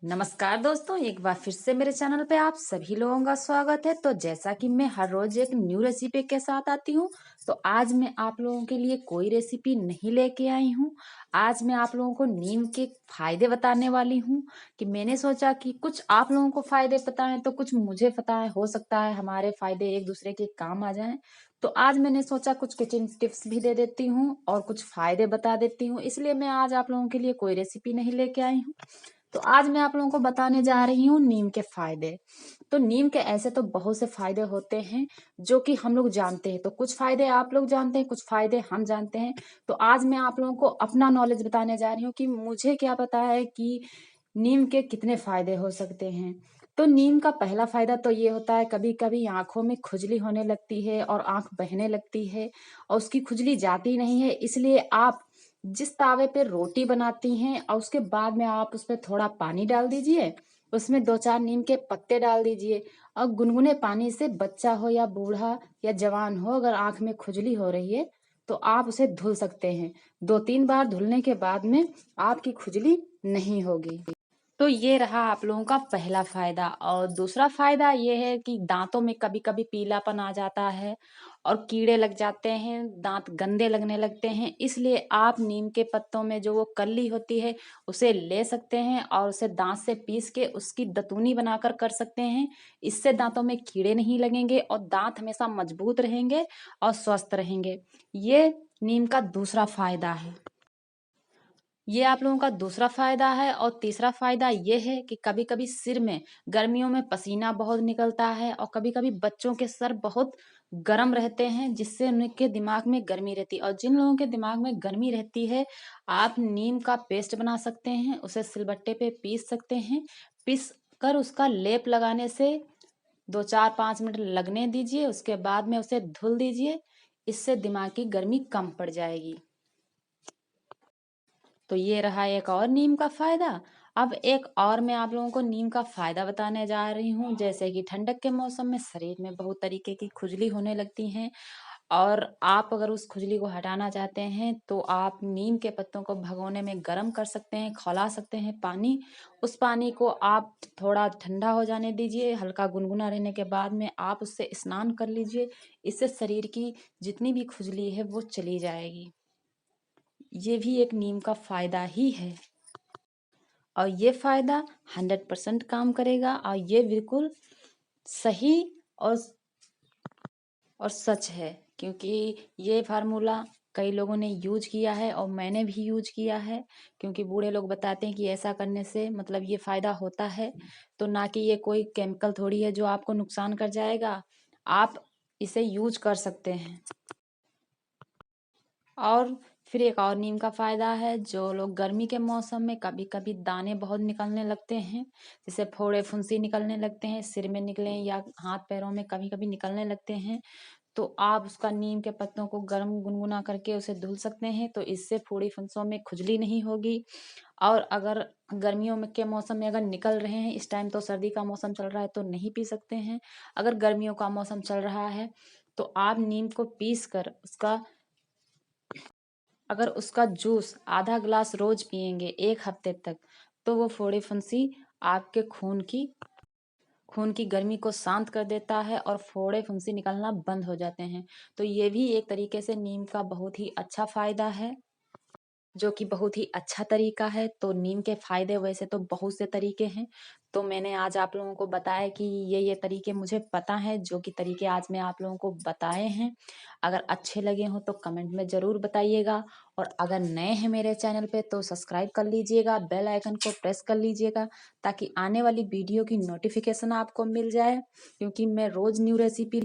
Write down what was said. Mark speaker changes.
Speaker 1: नमस्कार दोस्तों, एक बार फिर से मेरे चैनल पे आप सभी लोगों का स्वागत है। तो जैसा कि मैं हर रोज एक न्यू रेसिपी के साथ आती हूँ, तो आज मैं आप लोगों के लिए कोई रेसिपी नहीं लेके आई हूँ। आज मैं आप लोगों को नीम के फायदे बताने वाली हूँ कि मैंने सोचा कि कुछ आप लोगों को फायदे पता है तो कुछ मुझे पता है, हो सकता है हमारे फायदे एक दूसरे के काम आ जाएं। तो आज मैंने सोचा कुछ किचन टिप्स भी दे देती हूँ और कुछ फायदे बता देती हूँ, इसलिए मैं आज आप लोगों के लिए कोई रेसिपी नहीं लेके आई हूँ। तो आज मैं आप लोगों को बताने जा रही हूँ नीम के फायदे। तो नीम के ऐसे तो बहुत से फायदे होते हैं जो कि हम लोग जानते हैं। तो कुछ फायदे आप लोग जानते हैं, कुछ फायदे हम जानते हैं। तो आज मैं आप लोगों को अपना नॉलेज बताने जा रही हूँ कि मुझे क्या पता है कि नीम के कितने फायदे हो सकते हैं। तो नीम का पहला फायदा तो ये होता है, कभी कभी आंखों में खुजली होने लगती है और आंख बहने लगती है और उसकी खुजली जाती नहीं है, इसलिए आप जिस तावे पे रोटी बनाती हैं और उसके बाद में आप उसमें थोड़ा पानी डाल दीजिए, उसमें 2-4 नीम के पत्ते डाल दीजिए और गुनगुने पानी से बच्चा हो या बूढ़ा या जवान हो, अगर आंख में खुजली हो रही है तो आप उसे धुल सकते हैं। 2-3 बार धुलने के बाद में आपकी खुजली नहीं होगी। तो ये रहा आप लोगों का पहला फायदा। और दूसरा फायदा ये है कि दांतों में कभी कभी पीलापन आ जाता है और कीड़े लग जाते हैं, दांत गंदे लगने लगते हैं, इसलिए आप नीम के पत्तों में जो वो कली होती है उसे ले सकते हैं और उसे दांत से पीस के उसकी दतूनी बनाकर कर सकते हैं। इससे दांतों में कीड़े नहीं लगेंगे और दांत हमेशा मजबूत रहेंगे और स्वस्थ रहेंगे। ये नीम का दूसरा फायदा है। ये आप लोगों का दूसरा फायदा है। और तीसरा फायदा ये है कि कभी कभी सिर में गर्मियों में पसीना बहुत निकलता है और कभी कभी बच्चों के सर बहुत गर्म रहते हैं, जिससे उनके दिमाग में गर्मी रहती है। और जिन लोगों के दिमाग में गर्मी रहती है, आप नीम का पेस्ट बना सकते हैं, उसे सिलबट्टे पे पीस सकते हैं। पीस कर उसका लेप लगाने से 2-4-5 मिनट लगने दीजिए, उसके बाद में उसे धुल दीजिए। इससे दिमाग की गर्मी कम पड़ जाएगी। तो ये रहा एक और नीम का फायदा। अब एक और मैं आप लोगों को नीम का फायदा बताने जा रही हूँ। जैसे कि ठंडक के मौसम में शरीर में बहुत तरीके की खुजली होने लगती हैं और आप अगर उस खुजली को हटाना चाहते हैं तो आप नीम के पत्तों को भगोने में गर्म कर सकते हैं, खौला सकते हैं पानी। उस पानी को आप थोड़ा ठंडा हो जाने दीजिए, हल्का गुनगुना रहने के बाद में आप उससे स्नान कर लीजिए। इससे शरीर की जितनी भी खुजली है वो चली जाएगी। ये भी एक नीम का फायदा ही है और ये फायदा 100% काम करेगा और ये बिल्कुल सही और सच है, क्योंकि ये फार्मूला कई लोगों ने यूज किया है और मैंने भी यूज किया है। क्योंकि बूढ़े लोग बताते हैं कि ऐसा करने से मतलब ये फायदा होता है। तो ना कि ये कोई केमिकल थोड़ी है जो आपको नुकसान कर जाएगा, आप इसे यूज कर सकते हैं। और फिर एक और नीम का फायदा है, जो लोग गर्मी के मौसम में कभी कभी दाने बहुत निकलने लगते हैं, जैसे फोड़े फुंसी निकलने लगते हैं, सिर में निकले या हाथ पैरों में कभी कभी निकलने लगते हैं, तो आप उसका नीम के पत्तों को गर्म गुनगुना करके उसे धुल सकते हैं। तो इससे फोड़ी फुंसों में खुजली नहीं होगी। और अगर गर्मियों में के मौसम में अगर निकल रहे हैं, इस टाइम तो सर्दी का मौसम चल रहा है तो नहीं पी सकते हैं, अगर गर्मियों का मौसम चल रहा है तो आप नीम को पीस कर उसका अगर उसका जूस आधा ग्लास रोज पिएंगे 1 हफ्ते तक, तो वो फोड़ी फुंसी आपके खून की गर्मी को शांत कर देता है और फोड़े फुंसी निकलना बंद हो जाते हैं। तो ये भी एक तरीके से नीम का बहुत ही अच्छा फायदा है, जो कि बहुत ही अच्छा तरीका है। तो नीम के फायदे वैसे तो बहुत से तरीके हैं, तो मैंने आज आप लोगों को बताया कि ये तरीके मुझे पता है, जो कि तरीके आज मैं आप लोगों को बताए हैं। अगर अच्छे लगे हो तो कमेंट में जरूर बताइएगा और अगर नए हैं मेरे चैनल पे तो सब्सक्राइब कर लीजिएगा, बेल आइकन को प्रेस कर लीजिएगा, ताकि आने वाली वीडियो की नोटिफिकेशन आपको मिल जाए। क्योंकि मैं रोज न्यू रेसिपी